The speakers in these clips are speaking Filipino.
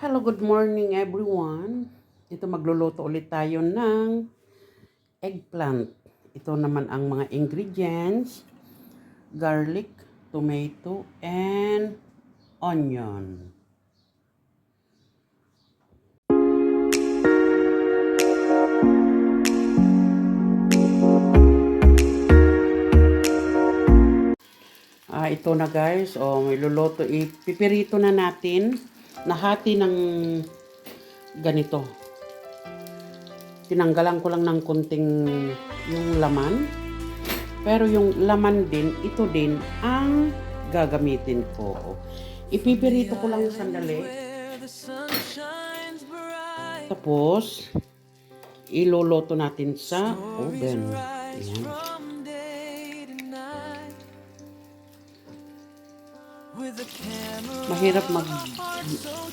Hello, good morning everyone. Ito magluluto ulit tayo ng eggplant. Ito naman ang mga ingredients: garlic, tomato, and onion. Ito na guys, may luluto. Ipipirito na natin. Nahati ng ganito. Tinanggalan ko lang ng konting yung laman. Pero yung laman din, ito din ang gagamitin ko. Ipipirito ko lang sandali. Tapos, iloloto natin sa oven. Ayan.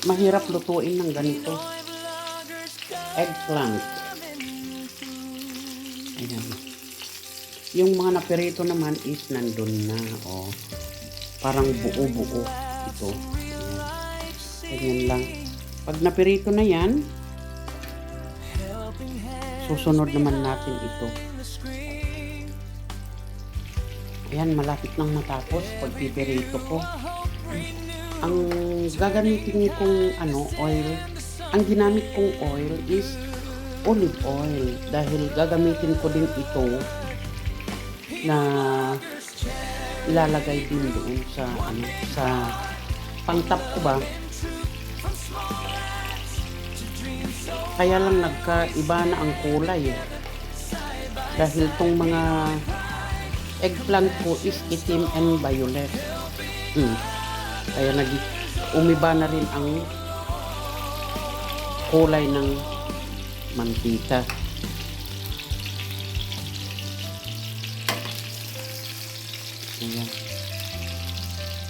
Mahirap lutuin ng ganito. Eggplant. Ayan. Yung mga napirito naman is nandun na. Parang buo-buo ito. Ganyan lang. Pag napirito na yan, susunod naman natin ito. Ayan, malapit nang matapos pag pipirito ko. Ang gagamitin kong oil, ang ginamit kong oil is olive oil dahil gagamitin ko din ito na ilalagay din doon sa pangtap ko ba. Kaya lang nagkaiba na ang kulay dahil tong mga eggplant ko is itim and violet. Kaya umiba na rin ang kulay ng mantika. Ayan.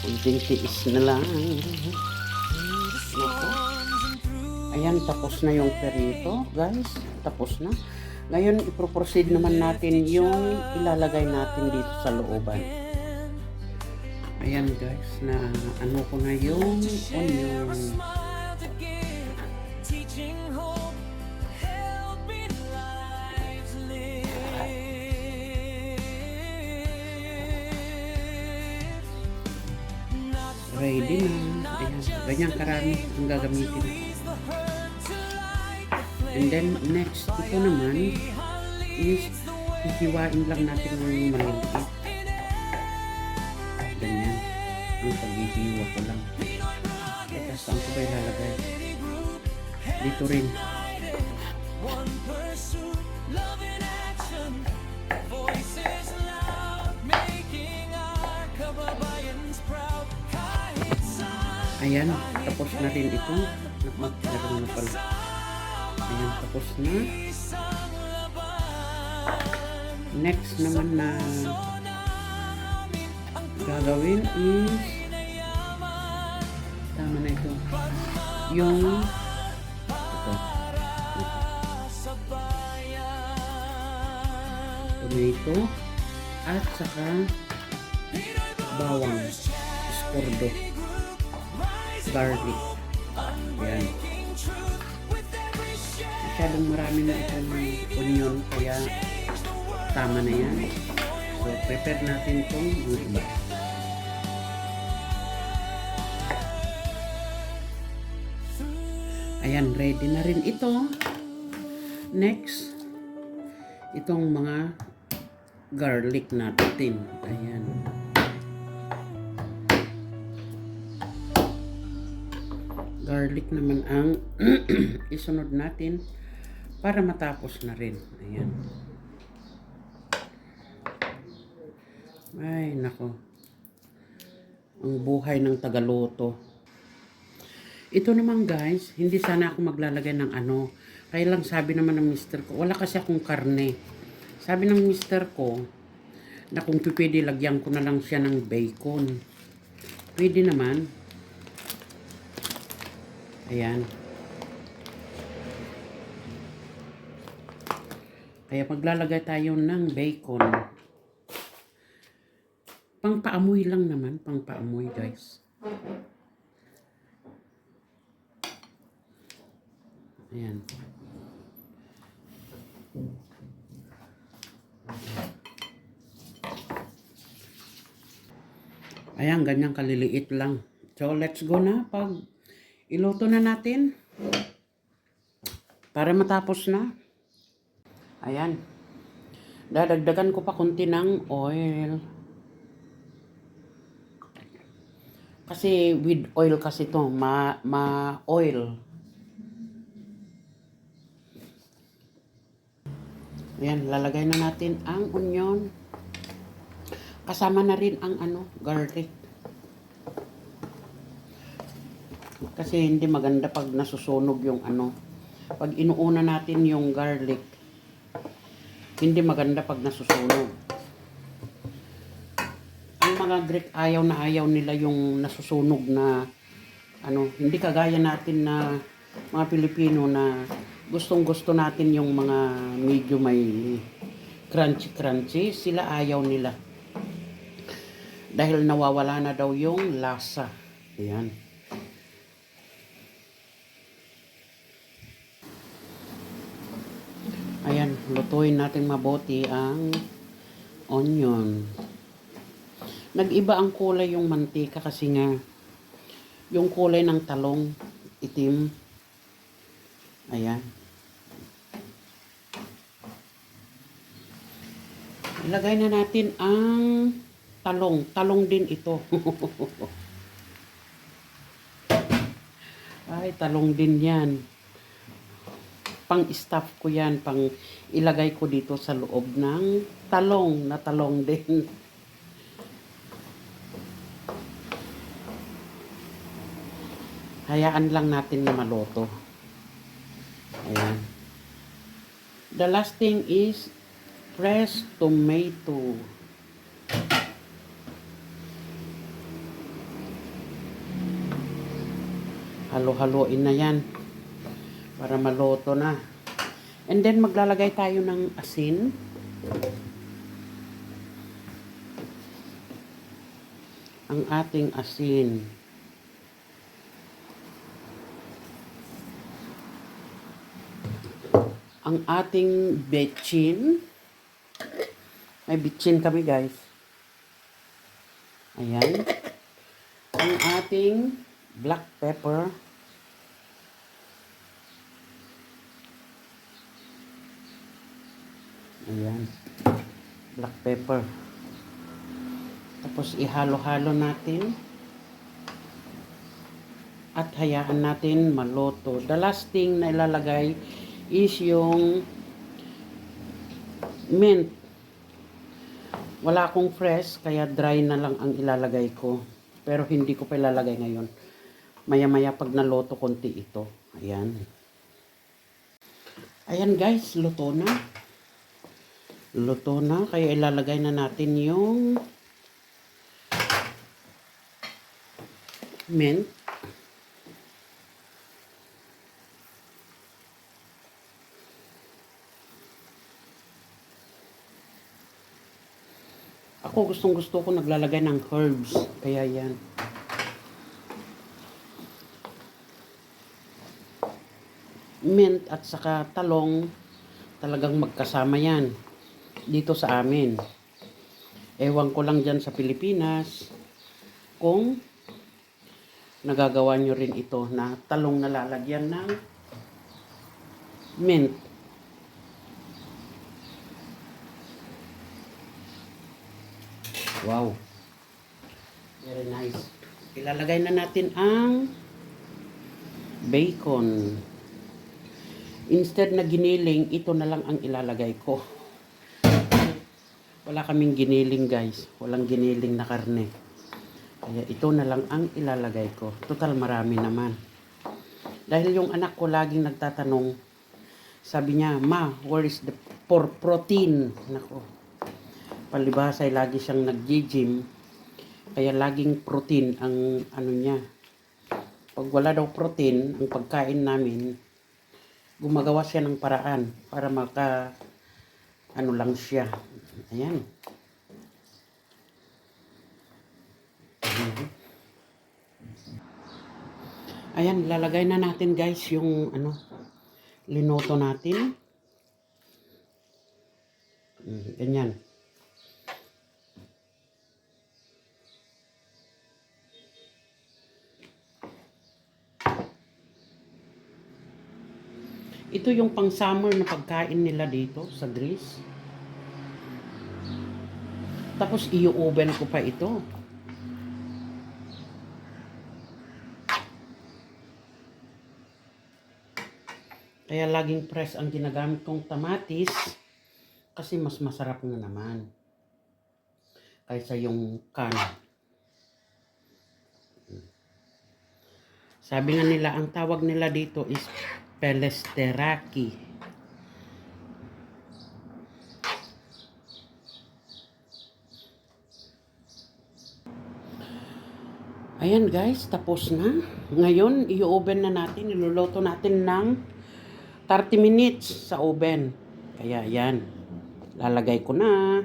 Kunting tiis na lang. Ayan, tapos na yung perito, guys. Tapos na. Ngayon, iproproceed naman natin yung ilalagay natin dito sa looban. Ayan guys, na ko na yung onion. Ready na. Ayan, ganyan karami ang gagamitin. And then next, ito naman is hihiwain lang natin ng maliliit. Ganyan ang paghihiwa ko lang. Tapos saan ko ba ilalagay? Dito rin. Ayan, tapos na rin ito. Meron na pala. Ayan, tapos na. Next naman na gagawin is tama na ito. Yung ito. Tomato at saka bawang, escordo, garlic. Ayan. Masyadong marami na itong onion kaya tama na yan. So, prepare natin itong iba. Ayan, ready na rin ito. Next, itong mga garlic natin. Ayan. Garlic naman ang isunod natin para matapos na rin. Ayan. Ay, nako. Ang buhay ng tagaluto. Ito naman guys, hindi sana ako maglalagay ng Kaya lang sabi naman ng mister ko, wala kasi akong karne. Sabi ng mister ko, na kung pwede lagyan ko na lang siya ng bacon. Pwede naman. Ayan. Kaya maglalagay tayo ng bacon. Pangpaamoy lang naman, pangpaamoy guys. Ayan. Ayan, ganyan kaliliit lang. So, let's go na. Pag iluto na natin, para matapos na. Ayan. Dadagdagan ko pa konti ng oil. Kasi with oil kasi to, ma-oil. Ayan, lalagay na natin ang onion. Kasama na rin ang garlic. Kasi hindi maganda pag nasusunog yung pag inuuna natin yung garlic, hindi maganda pag nasusunog. Ang mga Greek ayaw nila yung nasusunog na hindi kagaya natin na mga Pilipino na gustong-gusto natin yung mga medyo may crunchy. Sila ayaw nila. Dahil nawawala na daw yung lasa. Ayan. Ayan, lutuin natin mabuti ang onion. Nag-iba ang kulay yung mantika kasi nga yung kulay ng talong itim. Ayan. Ilagay na natin ang talong. Talong din ito. Ay, talong din yan. Pang-stuff ko yan. Pang ilagay ko dito sa loob ng talong na talong din. Hayaan lang natin na maluto. Ayan. The last thing is fresh tomato. Halo-haloin na yan para maluto na. And then maglalagay tayo ng asin. Ang ating asin. Ang ating betchin. May betchin kami, guys. Ayan. Ang ating black pepper. Ayan. Black pepper. Tapos ihalo-halo natin. At hayaan natin maluto. The last thing na ilalagay is yung mint. Wala akong fresh, kaya dry na lang ang ilalagay ko. Pero hindi ko pa ilalagay ngayon. Maya-maya pag naluto konti ito. Ayan. Ayan guys, luto na. Luto na, kaya ilalagay na natin yung mint. Ako gustong-gusto ko naglalagay ng herbs. Kaya yan. Mint at saka talong, talagang magkasama yan. Dito sa amin. Ewan ko lang dyan sa Pilipinas kung nagagawa nyo rin ito na talong na lalagyan ng mint. Wow. Very nice. Ilalagay na natin ang bacon. Instead na giniling, ito na lang ang ilalagay ko. Wala kaming giniling guys. Walang giniling na karne. Kaya ito na lang ang ilalagay ko. Total marami naman. Dahil yung anak ko laging nagtatanong, sabi niya, "Ma, where is the protein?" Nako. Palibhas ay lagi siyang nag-gym. Kaya laging protein ang niya. Pag wala daw protein, ang pagkain namin, gumagawa siya ng paraan para lang siya. Ayan. Ayan, lalagay na natin guys yung Linoto natin. Ganyan. Ito yung pang-summer na pagkain nila dito sa Greece. Tapos i-oven ko pa ito. Kaya laging press ang ginagamit kong kamatis kasi mas masarap na naman kaysa yung can. Sabi nga nila, ang tawag nila dito is pelesteraki. Ayan guys, tapos na. Ngayon, i-oven na natin. Iluluto natin ng 30 minutes sa oven. Kaya yan. Lalagay ko na.